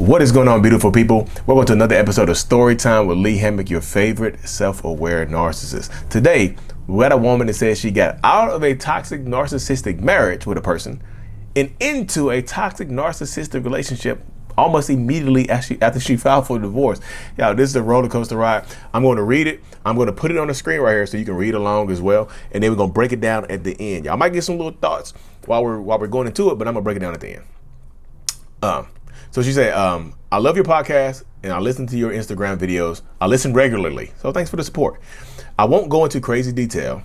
What is going on, beautiful people? Welcome to another episode of Storytime with Lee Hammock, your favorite self-aware narcissist. Today, we got a woman that says she got out of a toxic narcissistic marriage with a person and into a toxic narcissistic relationship almost immediately after she filed for divorce. Y'all, this is a roller coaster ride. I'm going to read it. I'm going to put it on the screen right here so you can read along as well. And then we're going to break it down at the end. Y'all might get some little thoughts while we're going into it, but I'm going to break it down at the end. So she said, I love your podcast and I listen to your Instagram videos. I listen regularly. So thanks for the support. I won't go into crazy detail.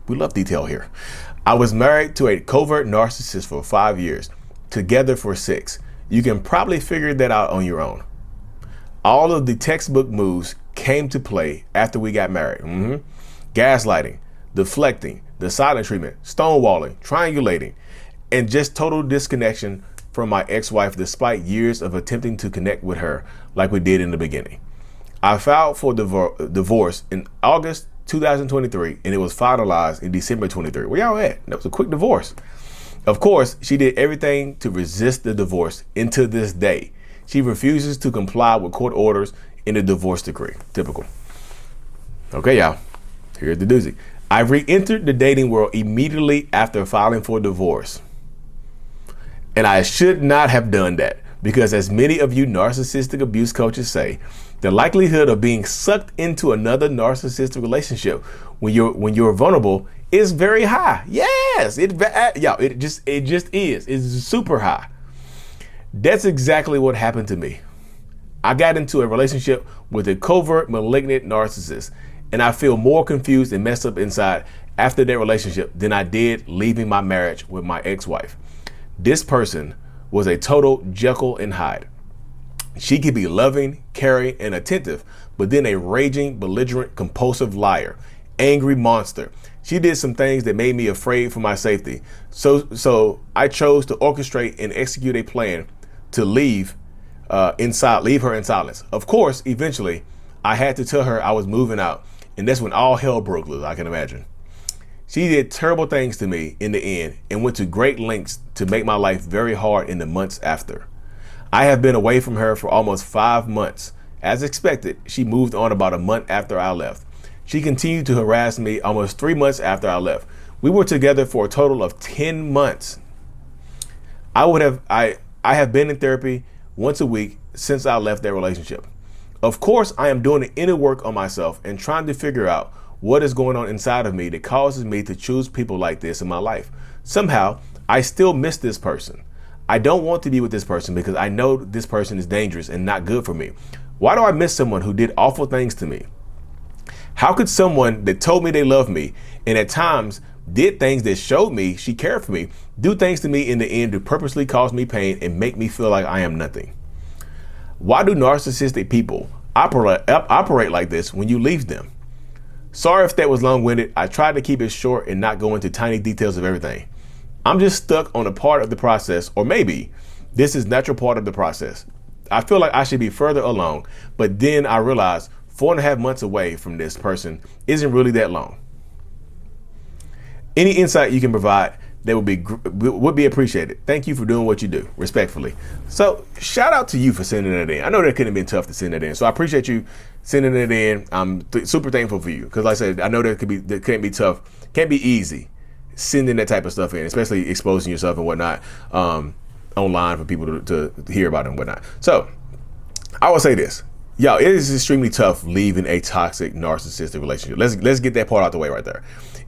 We love detail here. I was married to a covert narcissist for 5 years, together for 6. You can probably figure that out on your own. All of the textbook moves came to play after we got married. Gaslighting, deflecting, the silent treatment, stonewalling, triangulating, and just total disconnection from my ex-wife despite years of attempting to connect with her like we did in the beginning. I filed for divorce in August 2023 and it was finalized in December 23. Where y'all at? That was a quick divorce. Of course, she did everything to resist the divorce, and to this day, she refuses to comply with court orders in the divorce decree. Typical. Okay, y'all, here's the doozy. I re-entered the dating world immediately after filing for divorce. And I should not have done that because, as many of you narcissistic abuse coaches say, the likelihood of being sucked into another narcissistic relationship when you're vulnerable is very high. Yes, it just is. It's super high. That's exactly what happened to me. I got into a relationship with a covert, malignant narcissist, and I feel more confused and messed up inside after that relationship than I did leaving my marriage with my ex-wife. This person was a total Jekyll and Hyde. She could be loving, caring, and attentive, but then a raging, belligerent, compulsive liar, angry monster. She did some things that made me afraid for my safety. So I chose to orchestrate and execute a plan to leave her in silence. Of course, eventually, I had to tell her I was moving out, and that's when all hell broke loose, I can imagine. She did terrible things to me in the end and went to great lengths to make my life very hard in the months after. I have been away from her for almost 5 months. As expected, she moved on about a month after I left. She continued to harass me almost 3 months after I left. We were together for a total of 10 months. I have been in therapy once a week since I left that relationship. Of course, I am doing the inner work on myself and trying to figure out what is going on inside of me that causes me to choose people like this in my life. Somehow, I still miss this person. I don't want to be with this person because I know this person is dangerous and not good for me. Why do I miss someone who did awful things to me? How could someone that told me they loved me and at times did things that showed me she cared for me do things to me in the end to purposely cause me pain and make me feel like I am nothing? Why do narcissistic people operate like this when you leave them? Sorry if that was long-winded. I tried to keep it short and not go into tiny details of everything. I'm just stuck on a part of the process, or maybe this is natural part of the process. I feel like I should be further along, but then I realized 4.5 months away from this person isn't really that long. Any insight you can provide that would be appreciated. Thank you for doing what you do, respectfully. So shout out to you for sending that in. I know that couldn't have been tough to send that in, so I appreciate you sending it in. I'm super thankful for you because, like I said, I know that can't be tough, can't be easy sending that type of stuff in, especially exposing yourself and whatnot online for people to hear about it and whatnot. So I will say this. Y'all, it is extremely tough leaving a toxic narcissistic relationship. Let's get that part out the way right there.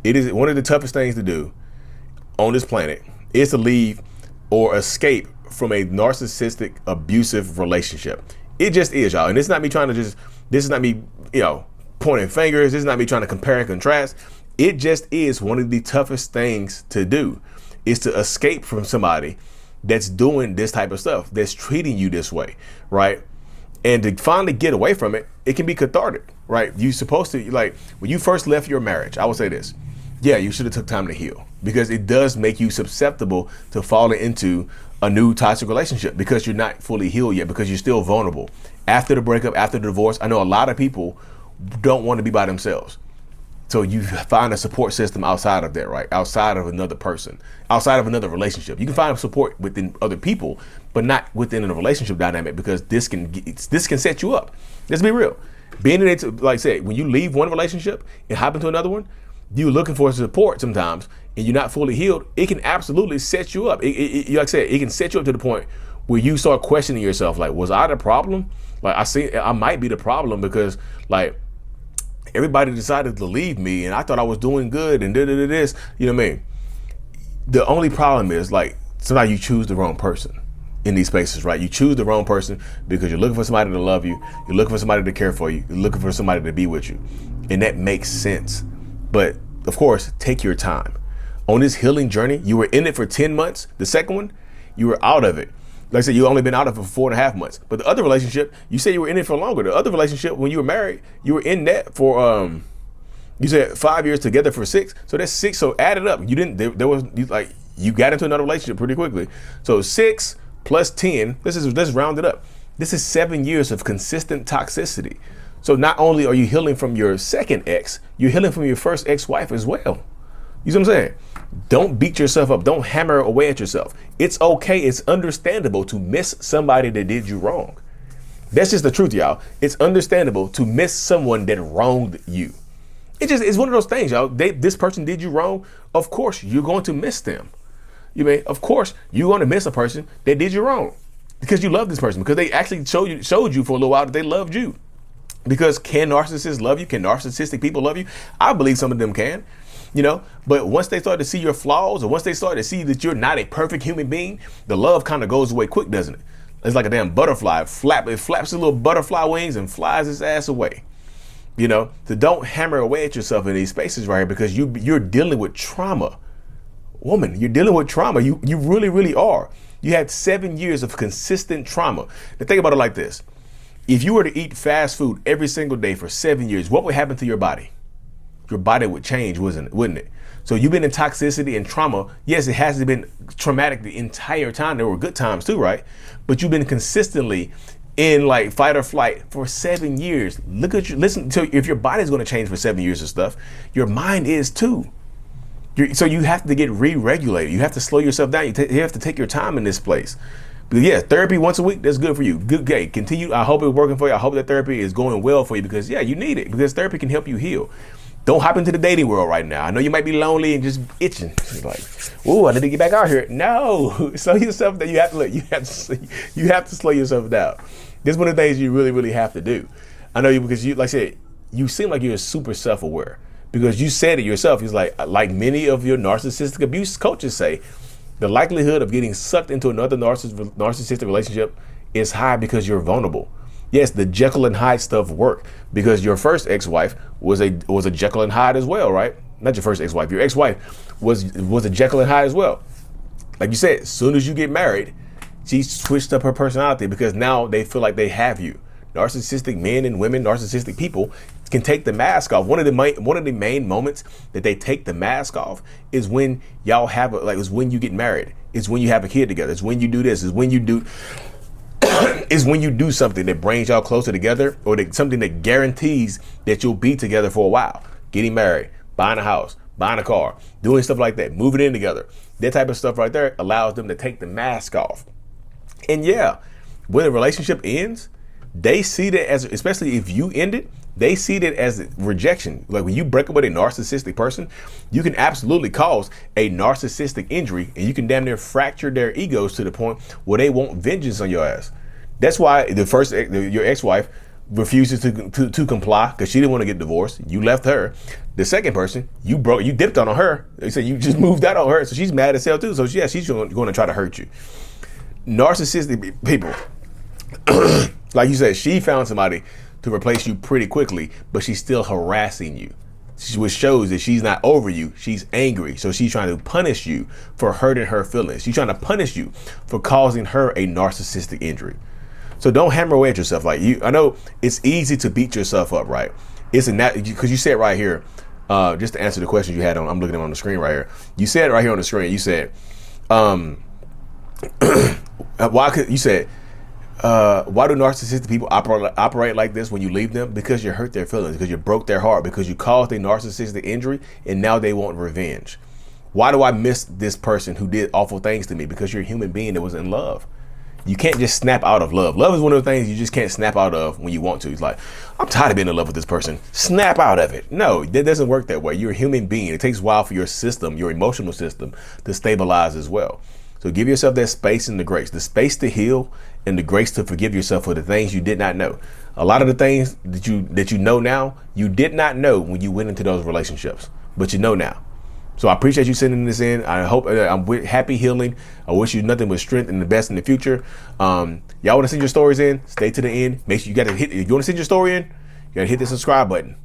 It is one of the toughest things to do on this planet is to leave or escape from a narcissistic abusive relationship. It just is, y'all. And this is not me pointing fingers. This is not me trying to compare and contrast. It just is one of the toughest things to do is to escape from somebody that's doing this type of stuff, that's treating you this way, right? And to finally get away from it, it can be cathartic, right? You're supposed to, like, when you first left your marriage, I would say this. Yeah, you should have took time to heal because it does make you susceptible to falling into a new toxic relationship because you're not fully healed yet, because you're still vulnerable. After the breakup, after the divorce, I know a lot of people don't want to be by themselves. So you find a support system outside of that, right? Outside of another person, outside of another relationship. You can find support within other people, but not within a relationship dynamic, because this can set you up. Let's be real. Being in it, like I said, when you leave one relationship and hop into another one, you're looking for support sometimes, and you're not fully healed. It can absolutely set you up. Like I said, it can set you up to the point where you start questioning yourself, like, was I the problem? Like, I might be the problem, because like everybody decided to leave me and I thought I was doing good and this, you know what I mean? The only problem is, like, sometimes you choose the wrong person in these spaces, right? You choose the wrong person because you're looking for somebody to love you. You're looking for somebody to care for you. You're looking for somebody to be with you. And that makes sense. But of course, take your time. On this healing journey, you were in it for 10 months. The second one, you were out of it. Like I said, you only been out of it for 4.5 months. But the other relationship, you said you were in it for longer. The other relationship, when you were married, you were in that for you said 5 years, together for 6. So that's 6. So add it up. You didn't. You got into another relationship pretty quickly. So 6 plus 10. Let's round it up. This is 7 years of consistent toxicity. So not only are you healing from your second ex, you're healing from your first ex-wife as well. You see what I'm saying? Don't beat yourself up. Don't hammer away at yourself. It's okay. It's understandable to miss somebody that did you wrong. That's just the truth, y'all. It's understandable to miss someone that wronged you. It's one of those things, y'all. This person did you wrong. Of course, you're going to miss them. Of course, you're going to miss a person that did you wrong, because you love this person, because they actually showed you for a little while that they loved you. Because can narcissists love you? Can narcissistic people love you? I believe some of them can. But once they start to see your flaws, or once they start to see that you're not a perfect human being, the love kind of goes away quick, doesn't it? It's like a damn butterfly. It flaps its little butterfly wings and flies its ass away. So don't hammer away at yourself in these spaces right here, because you're dealing with trauma. Woman, you're dealing with trauma. You really, really are. You had 7 years of consistent trauma. Now think about it like this. If you were to eat fast food every single day for 7 years, what would happen to your body? Your body would change, wouldn't it? So you've been in toxicity and trauma. Yes, it hasn't been traumatic the entire time. There were good times too, right? But you've been consistently in like fight or flight for 7 years. Listen to, if your body's going to change for 7 years of stuff, your mind is too. So you have to get re-regulated. You have to slow yourself down. You have to take your time in this place. But yeah, therapy once a week, that's good for you. Good, okay, continue. I hope it's working for you. I hope that therapy is going well for you, because yeah, you need it, because therapy can help you heal. Don't hop into the dating world right now. I know you might be lonely and just itching. You're like, ooh, I need to get back out here. No, slow yourself down. You have to slow yourself down. This is one of the things you really, really have to do. I know you, because like I said, you seem like you're super self-aware, because you said it yourself. He's like many of your narcissistic abuse coaches say, the likelihood of getting sucked into another narcissistic relationship is high because you're vulnerable. Yes, the Jekyll and Hyde stuff worked, because your first ex-wife was a Jekyll and Hyde as well, right? Not your first ex-wife. Your ex-wife was a Jekyll and Hyde as well. Like you said, as soon as you get married, she switched up her personality, because now they feel like they have you. Narcissistic men and women, narcissistic people can take the mask off. One of the main moments that they take the mask off is when y'all is when you get married. It's when you have a kid together. It's when you do this. It's when you do is when you do something that brings y'all closer together, or something that guarantees that you'll be together for a while. Getting married, buying a house, buying a car, doing stuff like that, moving in together. That type of stuff right there allows them to take the mask off. And yeah, when a relationship ends, they see that as, especially if you end it, they see that as rejection. Like when you break up with a narcissistic person, you can absolutely cause a narcissistic injury, and you can damn near fracture their egos to the point where they want vengeance on your ass. That's why your ex-wife refuses to comply, because she didn't want to get divorced. You left her. The second person, you dipped on her. They said you just moved out on her, so she's mad as hell too. So yeah, she's going to try to hurt you. Narcissistic people, like you said, she found somebody to replace you pretty quickly, but she's still harassing you, which shows that she's not over you. She's angry. So she's trying to punish you for hurting her feelings. She's trying to punish you for causing her a narcissistic injury. So don't hammer away at yourself. I know it's easy to beat yourself up, right? Because you said right here, just to answer the question you had I'm looking at on the screen right here. You said right here on the screen, you said, Why do narcissistic people operate like this when you leave them? Because you hurt their feelings, because you broke their heart, because you caused a narcissistic injury, and now they want revenge. Why do I miss this person who did awful things to me? Because you're a human being that was in love. You can't just snap out of love. Love is one of the things you just can't snap out of when you want to. It's like, I'm tired of being in love with this person. Snap out of it. No, that doesn't work that way. You're a human being. It takes a while for your system, your emotional system, to stabilize as well. So give yourself that space and the grace, the space to heal and the grace to forgive yourself for the things you did not know. A lot of the things that you know now, you did not know when you went into those relationships, but you know now. So I appreciate you sending this in. I hope I'm happy healing. I wish you nothing but strength and the best in the future. Y'all want to send your stories in? Stay to the end. Make sure you got to hit. If you want to send your story in, you got to hit the subscribe button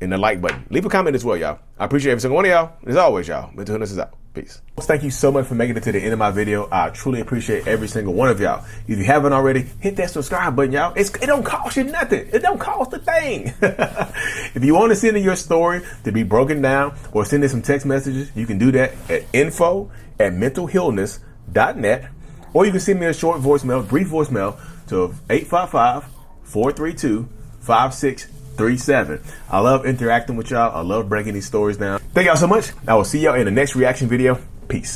and the like button. Leave a comment as well, y'all. I appreciate every single one of y'all. As always, y'all. Mental Illness is out. Peace. Thank you so much for making it to the end of my video. I truly appreciate every single one of y'all. If you haven't already, hit that subscribe button, y'all. It don't cost you nothing. It don't cost a thing. If you want to send in your story to be broken down or send in some text messages, you can do that at info@mentalhealness.net, or you can send me a short voicemail, brief voicemail to 855-432-5637. I love interacting with y'all. I love breaking these stories down. Thank y'all so much. I will see y'all in the next reaction video. Peace.